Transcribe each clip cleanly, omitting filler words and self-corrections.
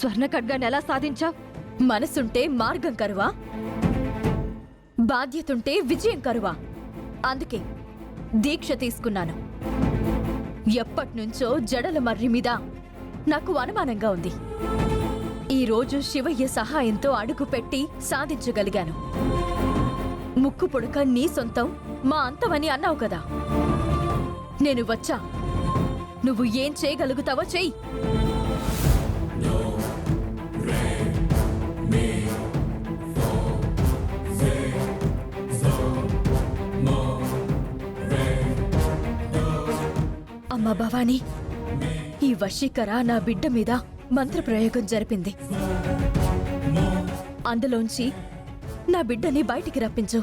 స్వర్ణ ఖడ్గాన్ని ఎలా సాధించావు? మనసుంటే మార్గం కరువా, బాధ్యతుంటే విజయం కరువా. అందుకే దీక్ష తీసుకున్నాను. ఎప్పట్నుంచో జడల మర్రి మీద నాకు అనుమానంగా ఉంది. ఈరోజు శివయ్య సహాయంతో అడుగుపెట్టి సాధించగలిగాను. ముక్కు పుడక నీ సొంతం, మా అంతమని అన్నావు కదా. నేను వచ్చా. నువ్వు ఏం చేయగలుగుతావో చెయ్యి. అమ్మా భవానీ, ఈ వశీకర నా బిడ్డ మీద మంత్రప్రయోగం జరిపింది. అందులోంచి నా బిడ్డని బయటికి రప్పించు.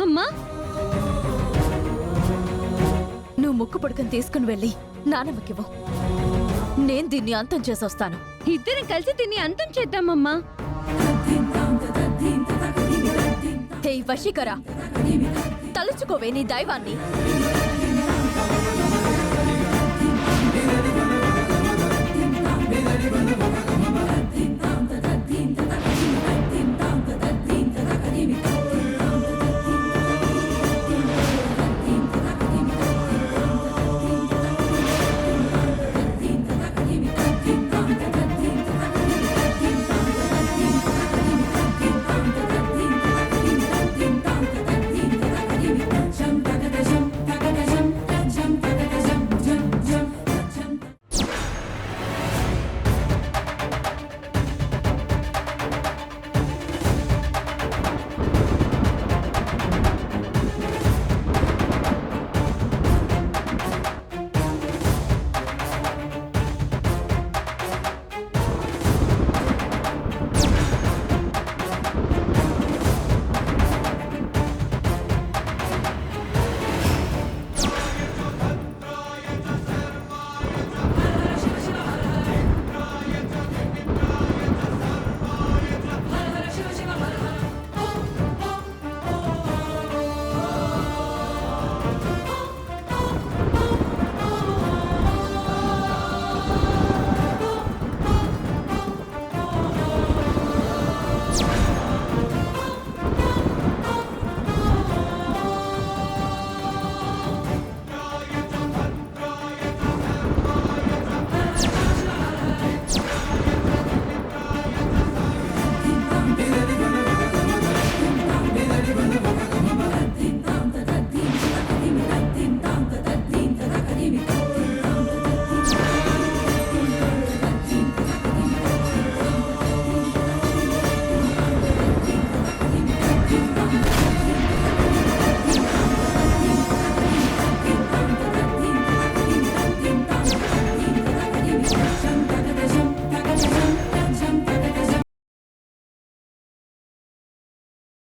అమ్మా, నువ్వు ముక్కు పుడకను తీసుకుని వెళ్ళి నానమ్మకివ్వు. నేను దీన్ని అంతం చేసొస్తాను. ఇద్దరం కలిసి దీన్ని అంతం చేద్దామమ్మా. హే వశీకర, తలుచుకోవే నీ దైవాన్ని.